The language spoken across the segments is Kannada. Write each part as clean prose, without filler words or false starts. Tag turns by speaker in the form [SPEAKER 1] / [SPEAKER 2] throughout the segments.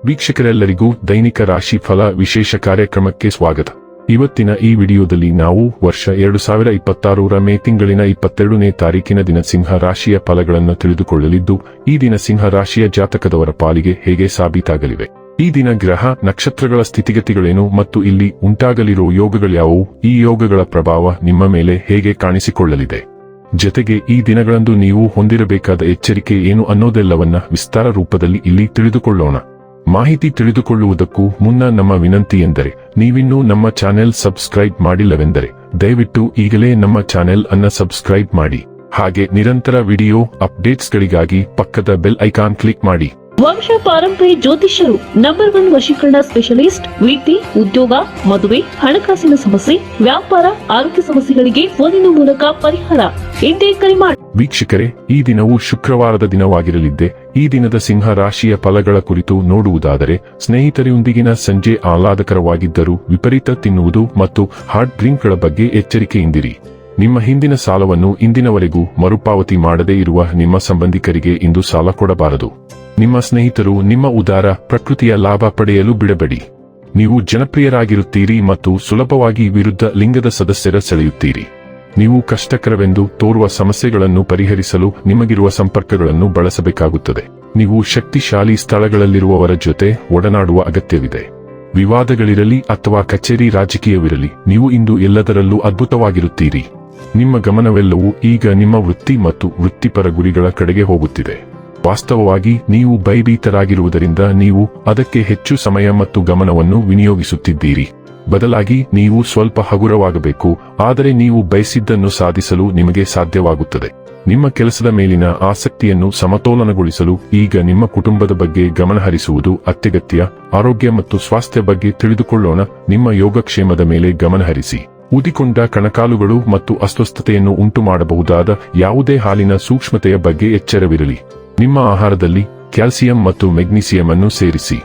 [SPEAKER 1] ವೀಕ್ಷಕರೆಲ್ಲರಿಗೂ ದೈನಿಕ ರಾಶಿ ಫಲ ವಿಶೇಷ ಕಾರ್ಯಕ್ರಮಕ್ಕೆ ಸ್ವಾಗತ. ಇವತ್ತಿನ ಈ ವಿಡಿಯೋದಲ್ಲಿ ನಾವು ವರ್ಷ 2026ರ ಮೇ ತಿಂಗಳಿನ 22ನೇ ತಾರೀಕಿನ ದಿನ ಸಿಂಹ ರಾಶಿಯ ಫಲಗಳನ್ನು ತಿಳಿದುಕೊಳ್ಳಲಿದ್ದು, ಈ ದಿನ ಸಿಂಹ ರಾಶಿಯ ಜಾತಕದವರ ಪಾಲಿಗೆ ಹೇಗೆ ಸಾಬೀತಾಗಲಿವೆ, ಈ ದಿನ ಗ್ರಹ ನಕ್ಷತ್ರಗಳ ಸ್ಥಿತಿಗತಿಗಳೇನು ಮತ್ತು ಇಲ್ಲಿ ಉಂಟಾಗಲಿರುವ ಯೋಗಗಳ್ಯಾವುವು, ಈ ಯೋಗಗಳ ಪ್ರಭಾವ ನಿಮ್ಮ ಮೇಲೆ ಹೇಗೆ ಕಾಣಿಸಿಕೊಳ್ಳಲಿದೆ, ಜೊತೆಗೆ ಈ ದಿನಗಳಂದು ನೀವು ಹೊಂದಿರಬೇಕಾದ ಎಚ್ಚರಿಕೆ ಏನು ಅನ್ನೋದೆಲ್ಲವನ್ನ ವಿಸ್ತಾರ ರೂಪದಲ್ಲಿ ಇಲ್ಲಿ ತಿಳಿದುಕೊಳ್ಳೋಣ. ಮಾಹಿತಿ ತಿಳಿದುಕೊಳ್ಳುವುದಕ್ಕೂ ಮುನ್ನ ನಮ್ಮ ವಿನಂತಿ ಎಂದರೆ, ನೀವಿನ್ನೂ ನಮ್ಮ ಚಾನೆಲ್ ಸಬ್ಸ್ಕ್ರೈಬ್ ಮಾಡಿಲ್ಲವೆಂದರೆ ದಯವಿಟ್ಟು ಈಗಲೇ ನಮ್ಮ ಚಾನೆಲ್ ಅನ್ನ ಸಬ್ಸ್ಕ್ರೈಬ್ ಮಾಡಿ. ಹಾಗೆ ನಿರಂತರ ವಿಡಿಯೋ ಅಪ್ಡೇಟ್ಸ್ಗಳಿಗಾಗಿ ಪಕ್ಕದ ಬೆಲ್ ಐಕಾನ್ ಕ್ಲಿಕ್ ಮಾಡಿ.
[SPEAKER 2] ವಂಶ ಪಾರಂಪರ್ಯ ಜ್ಯೋತಿಷ್ಯರು ನಂಬರ್ 1 ವಶೀಕರಣ ಸ್ಪೆಷಲಿಸ್ಟ್. ವೃತ್ತಿ, ಉದ್ಯೋಗ, ಮದುವೆ, ಹಣಕಾಸಿನ ಸಮಸ್ಯೆ, ವ್ಯಾಪಾರ, ಆರೋಗ್ಯ ಸಮಸ್ಯೆಗಳಿಗೆ ಫೋನಿನ ಮೂಲಕ ಪರಿಹಾರ. ಇಂದೇ ಕರೆ ಮಾಡಿ.
[SPEAKER 1] ವೀಕ್ಷಕರೇ, ಈ ದಿನವು ಶುಕ್ರವಾರದ ದಿನವಾಗಿರಲಿದ್ದೆ. ಈ ದಿನದ ಸಿಂಹ ರಾಶಿಯ ಫಲಗಳ ಕುರಿತು ನೋಡುವುದಾದರೆ, ಸ್ನೇಹಿತರೊಂದಿಗಿನ ಸಂಜೆ ಆಹ್ಲಾದಕರವಾಗಿದ್ದರೂ ವಿಪರೀತ ತಿನ್ನುವುದು ಮತ್ತು ಹಾರ್ಡ್ ಡ್ರಿಂಕ್ಗಳ ಬಗ್ಗೆ ಎಚ್ಚರಿಕೆಯಿಂದಿರಿ. ನಿಮ್ಮ ಹಿಂದಿನ ಸಾಲವನ್ನು ಇಂದಿನವರೆಗೂ ಮರುಪಾವತಿ ಮಾಡದೇ ಇರುವ ನಿಮ್ಮ ಸಂಬಂಧಿಕರಿಗೆ ಇಂದು ಸಾಲ ಕೊಡಬಾರದು. ನಿಮ್ಮ ಸ್ನೇಹಿತರು ನಿಮ್ಮ ಉದಾರ ಪ್ರಕೃತಿಯ ಲಾಭ ಪಡೆಯಲು ಬಿಡಬೇಡಿ. ನೀವು ಜನಪ್ರಿಯರಾಗಿರುತ್ತೀರಿ ಮತ್ತು ಸುಲಭವಾಗಿ ವಿರುದ್ಧ ಲಿಂಗದ ಸದಸ್ಯರ ಸೆಳೆಯುತ್ತೀರಿ. ನೀವು ಕಷ್ಟಕರವೆಂದು ತೋರುವ ಸಮಸ್ಯೆಗಳನ್ನು ಪರಿಹರಿಸಲು ನಿಮಗಿರುವ ಸಂಪರ್ಕಗಳನ್ನು ಬಳಸಬೇಕಾಗುತ್ತದೆ. ನೀವು ಶಕ್ತಿಶಾಲಿ ಸ್ಥಳಗಳಲ್ಲಿರುವವರ ಜೊತೆ ಒಡನಾಡುವ ಅಗತ್ಯವಿದೆ. ವಿವಾದಗಳಿರಲಿ ಅಥವಾ ಕಚೇರಿ ರಾಜಕೀಯವಿರಲಿ, ನೀವು ಇಂದು ಎಲ್ಲದರಲ್ಲೂ ಅದ್ಭುತವಾಗಿರುತ್ತೀರಿ. ನಿಮ್ಮ ಗಮನವೆಲ್ಲವೂ ಈಗ ನಿಮ್ಮ ವೃತ್ತಿ ಮತ್ತು ವೃತ್ತಿಪರ ಗುರಿಗಳ ಕಡೆಗೆ ಹೋಗುತ್ತಿದೆ. ವಾಸ್ತವವಾಗಿ ನೀವು ಭಯಭೀತರಾಗಿರುವುದರಿಂದ ನೀವು ಅದಕ್ಕೆ ಹೆಚ್ಚು ಸಮಯ ಮತ್ತು ಗಮನವನ್ನು ವಿನಿಯೋಗಿಸುತ್ತಿದ್ದೀರಿ. ಬದಲಾಗಿ ನೀವು ಸ್ವಲ್ಪ ಹಗುರವಾಗಬೇಕು, ಆದರೆ ನೀವು ಬಯಸಿದ್ದನ್ನು ಸಾಧಿಸಲು ನಿಮಗೆ ಸಾಧ್ಯವಾಗುತ್ತದೆ. ನಿಮ್ಮ ಕೆಲಸದ ಮೇಲಿನ ಆಸಕ್ತಿಯನ್ನು ಸಮತೋಲನಗೊಳಿಸಲು ಈಗ ನಿಮ್ಮ ಕುಟುಂಬದ ಬಗ್ಗೆ ಗಮನಹರಿಸುವುದು ಅತ್ಯಗತ್ಯ. ಆರೋಗ್ಯ ಮತ್ತು ಸ್ವಾಸ್ಥ್ಯ ಬಗ್ಗೆ ತಿಳಿದುಕೊಳ್ಳೋಣ. ನಿಮ್ಮ ಯೋಗಕ್ಷೇಮದ ಮೇಲೆ ಗಮನಹರಿಸಿ. ಊದಿಕೊಂಡ ಕಣಕಾಲುಗಳು ಮತ್ತು ಅಸ್ವಸ್ಥತೆಯನ್ನು ಉಂಟುಮಾಡಬಹುದಾದ ಯಾವುದೇ ಹಾಲಿನ ಸೂಕ್ಷ್ಮತೆಯ ಬಗ್ಗೆ ಎಚ್ಚರವಿರಲಿ. ನಿಮ್ಮ ಆಹಾರದಲ್ಲಿ ಕ್ಯಾಲ್ಸಿಯಂ ಮತ್ತು ಮೆಗ್ನೀಸಿಯಂ ಅನ್ನು ಸೇರಿಸಿ.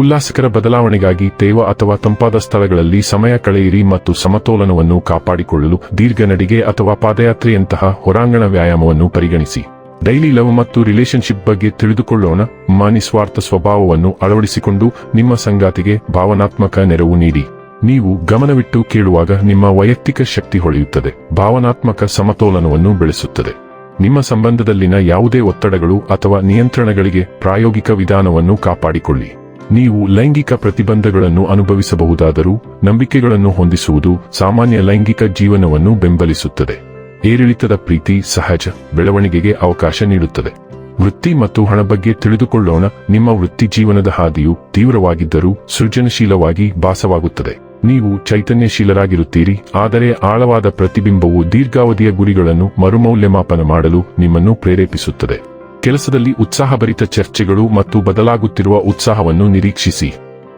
[SPEAKER 1] ಉಲ್ಲಾಸಕರ ಬದಲಾವಣೆಗಾಗಿ ತೇವ ಅಥವಾ ತಂಪಾದ ಸ್ಥಳಗಳಲ್ಲಿ ಸಮಯ ಕಳೆಯಿರಿ ಮತ್ತು ಸಮತೋಲನವನ್ನು ಕಾಪಾಡಿಕೊಳ್ಳಲು ದೀರ್ಘ ನಡಿಗೆ ಅಥವಾ ಪಾದಯಾತ್ರೆಯಂತಹ ಹೊರಾಂಗಣ ವ್ಯಾಯಾಮವನ್ನು ಪರಿಗಣಿಸಿ. ಡೈಲಿ ಲವ್ ಮತ್ತು ರಿಲೇಶನ್ಶಿಪ್ ಬಗ್ಗೆ ತಿಳಿದುಕೊಳ್ಳೋಣ. ನಿಸ್ವಾರ್ಥ ಸ್ವಭಾವವನ್ನು ಅಳವಡಿಸಿಕೊಂಡು ನಿಮ್ಮ ಸಂಗಾತಿಗೆ ಭಾವನಾತ್ಮಕ ನೆರವು ನೀಡಿ. ನೀವು ಗಮನವಿಟ್ಟು ಕೇಳುವಾಗ ನಿಮ್ಮ ವೈಯಕ್ತಿಕ ಶಕ್ತಿ ಹೊಳೆಯುತ್ತದೆ, ಭಾವನಾತ್ಮಕ ಸಮತೋಲನವನ್ನು ಬೆಳೆಸುತ್ತದೆ. ನಿಮ್ಮ ಸಂಬಂಧದಲ್ಲಿನ ಯಾವುದೇ ಒತ್ತಡಗಳು ಅಥವಾ ನಿಯಂತ್ರಣಗಳಿಗೆ ಪ್ರಾಯೋಗಿಕ ವಿಧಾನವನ್ನು ಕಾಪಾಡಿಕೊಳ್ಳಿ. ನೀವು ಲೈಂಗಿಕ ಪ್ರತಿಬಂಧಗಳನ್ನು ಅನುಭವಿಸಬಹುದಾದರೂ ನಂಬಿಕೆಗಳನ್ನು ಹೊಂದಿಸುವುದು ಸಾಮಾನ್ಯ ಲೈಂಗಿಕ ಜೀವನವನ್ನು ಬೆಂಬಲಿಸುತ್ತದೆ. ಏರಿಳಿತದ ಪ್ರೀತಿ ಸಹಜ ಬೆಳವಣಿಗೆಗೆ ಅವಕಾಶ ನೀಡುತ್ತದೆ. ವೃತ್ತಿ ಮತ್ತು ಹಣ ಬಗ್ಗೆ ತಿಳಿದುಕೊಳ್ಳೋಣ. ನಿಮ್ಮ ವೃತ್ತಿ ಜೀವನದ ಹಾದಿಯು ತೀವ್ರವಾಗಿದ್ದರೂ ಸೃಜನಶೀಲವಾಗಿ ಭಾಸವಾಗುತ್ತದೆ. ನೀವು ಚೈತನ್ಯಶೀಲರಾಗಿರುತ್ತೀರಿ, ಆದರೆ ಆಳವಾದ ಪ್ರತಿಬಿಂಬವು ದೀರ್ಘಾವಧಿಯ ಗುರಿಗಳನ್ನು ಮರುಮೌಲ್ಯಮಾಪನ ಮಾಡಲು ನಿಮ್ಮನ್ನು ಪ್ರೇರೇಪಿಸುತ್ತದೆ. ಕೆಲಸದಲ್ಲಿ ಉತ್ಸಾಹಭರಿತ ಚರ್ಚೆಗಳು ಮತ್ತು ಬದಲಾಗುತ್ತಿರುವ ಉತ್ಸಾಹವನ್ನು ನಿರೀಕ್ಷಿಸಿ.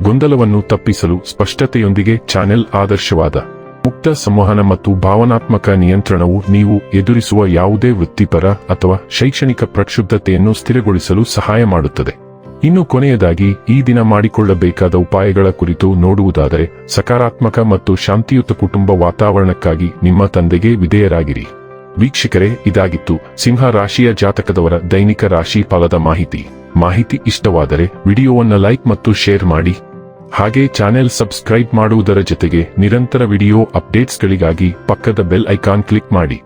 [SPEAKER 1] ಗೊಂದಲವನ್ನು ತಪ್ಪಿಸಲು ಸ್ಪಷ್ಟತೆಯೊಂದಿಗೆ ಚಾನೆಲ್ ಆದರ್ಶವಾದ ಮುಕ್ತ ಸಂವಹನ ಮತ್ತು ಭಾವನಾತ್ಮಕ ನಿಯಂತ್ರಣವು ನೀವು ಎದುರಿಸುವ ಯಾವುದೇ ವೃತ್ತಿಪರ ಅಥವಾ ಶೈಕ್ಷಣಿಕ ಪ್ರಕ್ಷುಬ್ಧತೆಯನ್ನು ಸ್ಥಿರಗೊಳಿಸಲು ಸಹಾಯ ಮಾಡುತ್ತದೆ. ಇನ್ನು ಕೊನೆಯದಾಗಿ ಈ ದಿನ ಮಾಡಿಕೊಳ್ಳಬೇಕಾದ ಉಪಾಯಗಳ ಕುರಿತು ನೋಡುವುದಾದರೆ, ಸಕಾರಾತ್ಮಕ ಮತ್ತು ಶಾಂತಿಯುತ ಕುಟುಂಬ ವಾತಾವರಣಕ್ಕಾಗಿ ನಿಮ್ಮ ತಂದೆಗೆ ವಿಧೇಯರಾಗಿರಿ. ವೀಕ್ಷಕರೇ, ಇದಾಗಿತ್ತು ಸಿಂಹ ರಾಶಿಯ ಜಾತಕದವರ ದೈನಿಕ ರಾಶಿ ಫಲದ ಮಾಹಿತಿ ಇಷ್ಟವಾದರೆ ವಿಡಿಯೋವನ್ನು ಲೈಕ್ ಮತ್ತು ಶೇರ್ ಮಾಡಿ. ಹಾಗೆ ಚಾನೆಲ್ ಸಬ್ಸ್ಕ್ರೈಬ್ ಮಾಡುವುದರ ಜೊತೆಗೆ ನಿರಂತರ ವಿಡಿಯೋ ಅಪ್ಡೇಟ್ಸ್ಗಳಿಗಾಗಿ ಪಕ್ಕದ ಬೆಲ್ ಐಕಾನ್ ಕ್ಲಿಕ್ ಮಾಡಿ.